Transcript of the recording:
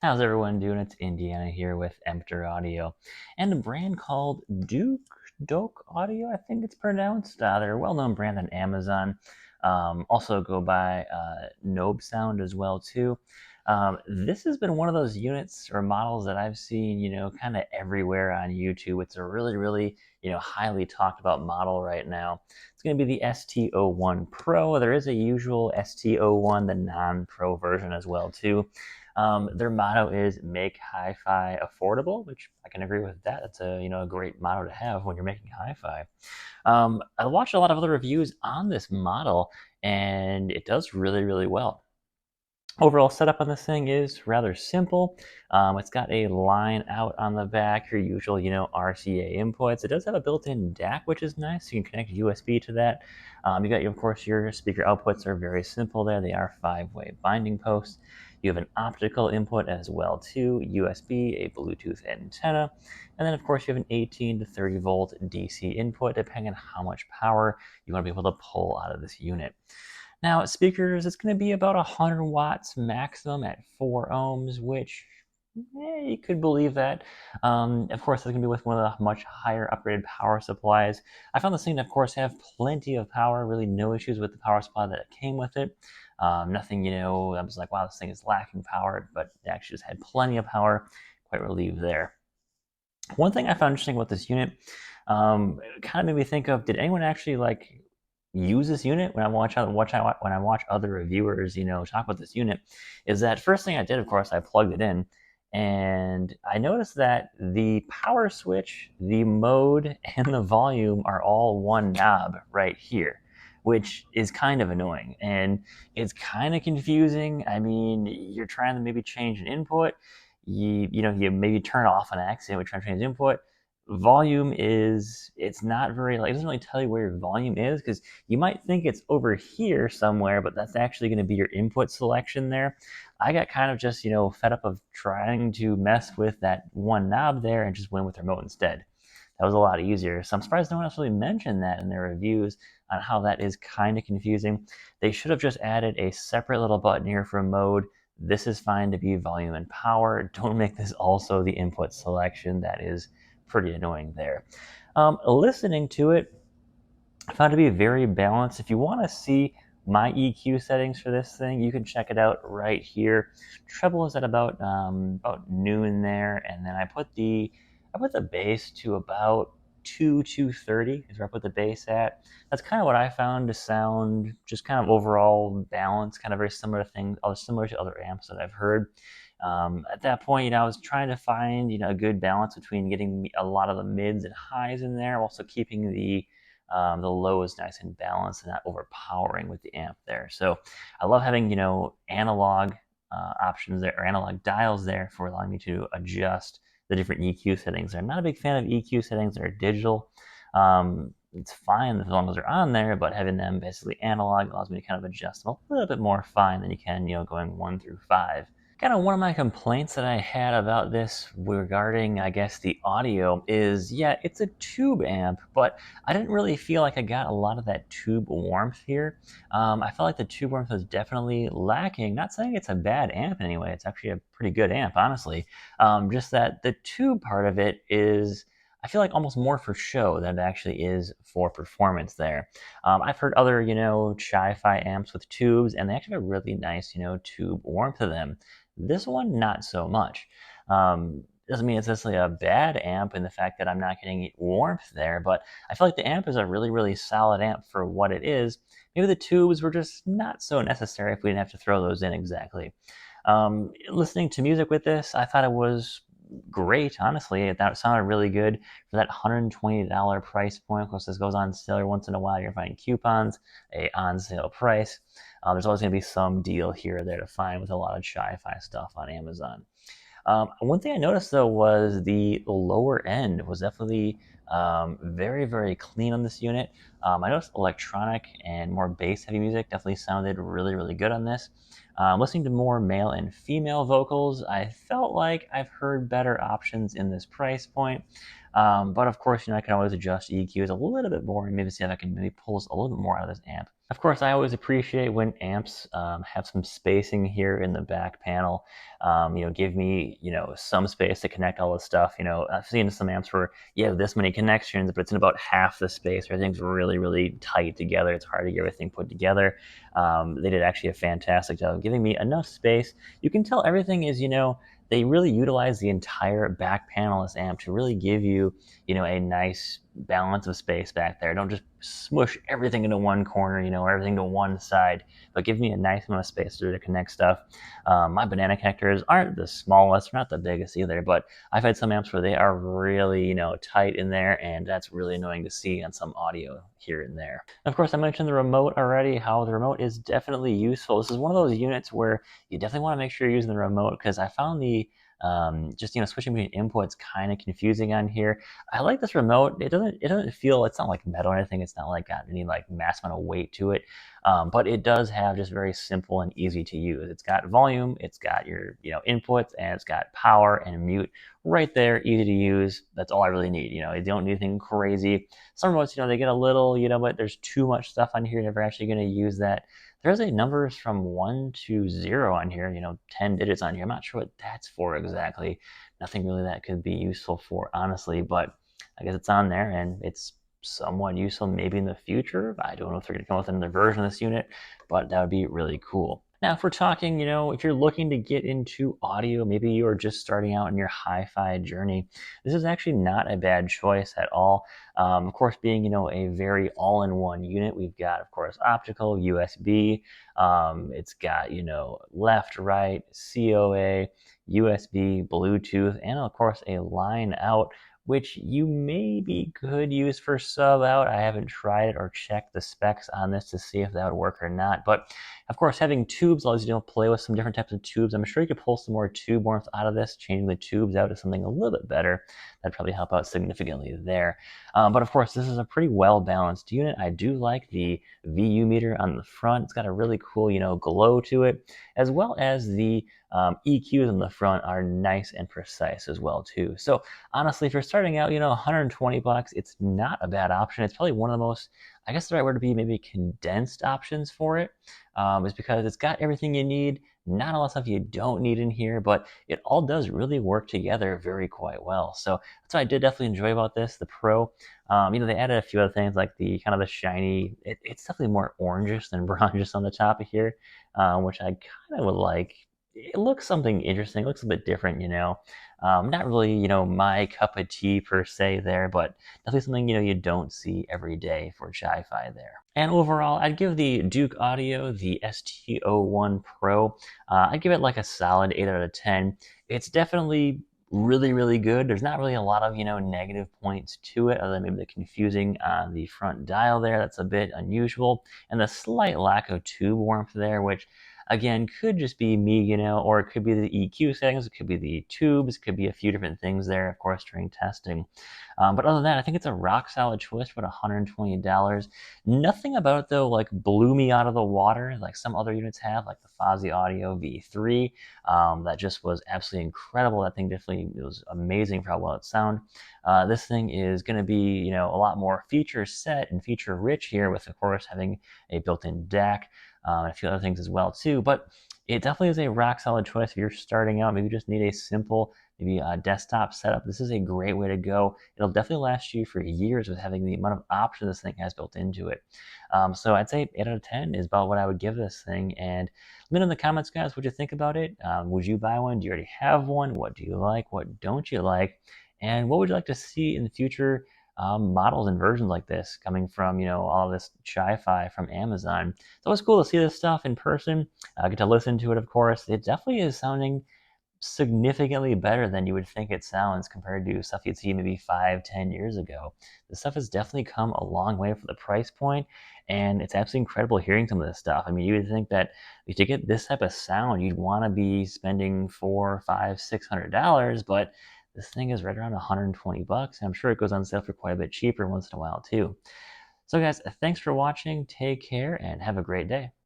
How's everyone doing? It's Indiana here with Emptoraudio and a brand called Douk Audio, I think it's pronounced. They're a well-known brand on Amazon. Also go by Nobe Sound as well too. This has been one of those units or models that I've seen, kind of everywhere on YouTube. It's a really, highly talked about model right now. It's going to be the ST01 Pro. There is a usual ST01, the non-Pro version as well too. Their motto is "Make hi-fi affordable," which I can agree with that. That's a great motto to have when you're making hi-fi. I watched a lot of other reviews on this model, and it does really well. Overall setup on this thing is rather simple. It's got a line out on the back, your usual, RCA inputs. It does have a built-in DAC, which is nice. You can connect USB to that. You got, of course, your speaker outputs are very simple there. They are 5-way binding posts. You have an optical input as well too, USB, a Bluetooth antenna, and then of course you have an 18 to 30 volt DC input, depending on how much power you want to be able to pull out of this unit. Now, speakers, it's going to be about 100 watts maximum at 4 ohms, which you could believe that. Of course, it's going to be with one of the much higher upgraded power supplies. I found this thing to, of course, have plenty of power, really no issues with the power supply that came with it. Nothing, I was like, wow, this thing is lacking power, but it actually just had plenty of power. Quite relieved there. One thing I found interesting about this unit, kind of made me think of, did anyone actually use this unit when I watch other reviewers, talk about this unit, is that first thing I did, of course, I plugged it in, and I noticed that the power switch, the mode, and the volume are all one knob right here, which is kind of annoying, and it's kind of confusing. I mean, you're trying to maybe change an input, you maybe turn it off on accident, we're trying to change input. Volume is, it's not very, it doesn't really tell you where your volume is, because you might think it's over here somewhere, but that's actually going to be your input selection there. I got kind of just fed up of trying to mess with that one knob there and just went with the remote instead. That was a lot easier. So I'm surprised no one else really mentioned that in their reviews on how that is kind of confusing. They should have just added a separate little button here for mode. This is fine to be volume and power. Don't make this also the input selection. That is pretty annoying there. Listening to it, I found it to be very balanced. If you want to see my EQ settings for this thing, you can check it out right here. Treble is at about noon there, and then I put the bass to about 230 is where I put the bass at. That's kind of what I found to sound just kind of overall balance, kind of very similar to things, similar to other amps that I've heard. At that point, I was trying to find a good balance between getting a lot of the mids and highs in there, also keeping the lows nice and balanced and not overpowering with the amp there. So I love having analog options there, or analog dials there, for allowing me to adjust the different EQ settings. I'm not a big fan of EQ settings that are digital. It's fine as long as they're on there, but having them basically analog allows me to kind of adjust them a little bit more fine than you can, going 1 through 5. Kind of one of my complaints that I had about this regarding, I guess, the audio is, yeah, it's a tube amp, but I didn't really feel like I got a lot of that tube warmth here. I felt like the tube warmth was definitely lacking. Not saying it's a bad amp anyway. It's actually a pretty good amp, honestly. Just that the tube part of it is, I feel like, almost more for show than it actually is for performance there. I've heard other, chi-fi amps with tubes, and they actually have a really nice, tube warmth to them. This one, not so much. Doesn't mean it's necessarily a bad amp in the fact that I'm not getting warmth there, but I feel like the amp is a really solid amp for what it is. Maybe the tubes were just not so necessary if we didn't have to throw those in exactly. Listening to music with this, I thought it was great, honestly. That sounded really good for that $120 price point. Of course, this goes on sale every once in a while. You're finding coupons, a on sale price. There's always going to be some deal here or there to find with a lot of chi-fi stuff on Amazon. One thing I noticed though was the lower end was definitely very clean on this unit. I noticed electronic and more bass heavy music definitely sounded really good on this. Listening to more male and female vocals, I felt like I've heard better options in this price point. But of course, I can always adjust EQs a little bit more and maybe see if I can maybe pull a little bit more out of this amp Of course, I always appreciate when amps have some spacing here in the back panel. Give me some space to connect all this stuff. I've seen some amps where you have this many connections, but it's in about half the space. Everything's really, really tight together. It's hard to get everything put together. They did actually a fantastic job of giving me enough space. You can tell everything is they really utilize the entire back panel of this amp to really give you a nice balance of space back there. Don't just smush everything into one corner, or everything to one side, but give me a nice amount of space to connect stuff. My banana connectors aren't the smallest, not the biggest either, but I've had some amps where they are really, tight in there, and that's really annoying to see on some audio here and there. Of course, I mentioned the remote already, how the remote is definitely useful. This is one of those units where you definitely want to make sure you're using the remote, because I found the just switching between inputs kind of confusing on here. I like this remote. It doesn't feel, it's not like metal or anything. It's not like got any like mass amount of weight to it. But it does have just very simple and easy to use. It's got volume, it's got your inputs, and it's got power and mute right there, easy to use. That's all I really need. You don't need anything crazy. Some remotes, they get a little, but there's too much stuff on here. You're never actually going to use that. There's a numbers from 1 to 0 on here, 10 digits on here. I'm not sure what that's for exactly. Nothing really that could be useful for, honestly, but I guess it's on there and it's somewhat useful maybe in the future. I don't know if they're going to come with another version of this unit, but that would be really cool. Now, if we're talking, if you're looking to get into audio, maybe you're just starting out in your hi-fi journey, this is actually not a bad choice at all. Of course, being, a very all-in-one unit, we've got, of course, optical, USB, it's got, left, right, COA, USB, Bluetooth, and of course a line out, which you maybe could use for sub out. I haven't tried it or checked the specs on this to see if that would work or not. But of course, having tubes allows you to play with some different types of tubes. I'm sure you could pull some more tube warmth out of this, changing the tubes out to something a little bit better. That'd probably help out significantly there. But of course, this is a pretty well-balanced unit. I do like the VU meter on the front. It's got a really cool, glow to it, as well as the EQs on the front are nice and precise as well too. So honestly, if you're starting out, 120 bucks, it's not a bad option. It's probably one of the most, I guess the right word would be maybe condensed options for it, is because it's got everything you need. Not a lot of stuff you don't need in here, but it all does really work together very quite well. So that's what I did definitely enjoy about this, the Pro. They added a few other things like the kind of the shiny, it's definitely more orangish than brownish on the top of here, which I kind of would like. It looks something interesting. It looks a bit different, not really, my cup of tea per se there, but definitely something, you don't see every day for Chi-Fi there. And overall, I'd give the Douk Audio, the ST01 Pro, I'd give it like a solid 8 out of 10. It's definitely really, really good. There's not really a lot of, negative points to it, other than maybe the confusing on the front dial there. That's a bit unusual. And the slight lack of tube warmth there, which again could just be me, or it could be the EQ settings, it could be the tubes, it could be a few different things there, of course, during testing. But other than that, I think it's a rock solid choice for $120. Nothing about it though like blew me out of the water like some other units have, like the Fozzy Audio V3. That just was absolutely incredible. That thing definitely, it was amazing for how well it sounded. This thing is going to be, a lot more feature set and feature rich here, with of course having a built-in DAC. And a few other things as well too, but it definitely is a rock solid choice if you're starting out. Maybe you just need a simple, maybe a desktop setup. This is a great way to go. It'll definitely last you for years with having the amount of options this thing has built into it. So I'd say 8 out of 10 is about what I would give this thing. And let me know in the comments, guys, what you think about it. Would you buy one? Do you already have one? What do you like? What don't you like? And what would you like to see in the future? Models and versions like this coming from, all of this Chi-Fi from Amazon. It's always cool to see this stuff in person. I get to listen to it, of course. It definitely is sounding significantly better than you would think it sounds compared to stuff you'd see maybe 5-10 years ago. This stuff has definitely come a long way for the price point, and it's absolutely incredible hearing some of this stuff. I mean, you would think that to get this type of sound, you'd want to be spending $400, $500, $600, but this thing is right around 120 bucks, and I'm sure it goes on sale for quite a bit cheaper once in a while too. So guys, thanks for watching, take care, and have a great day.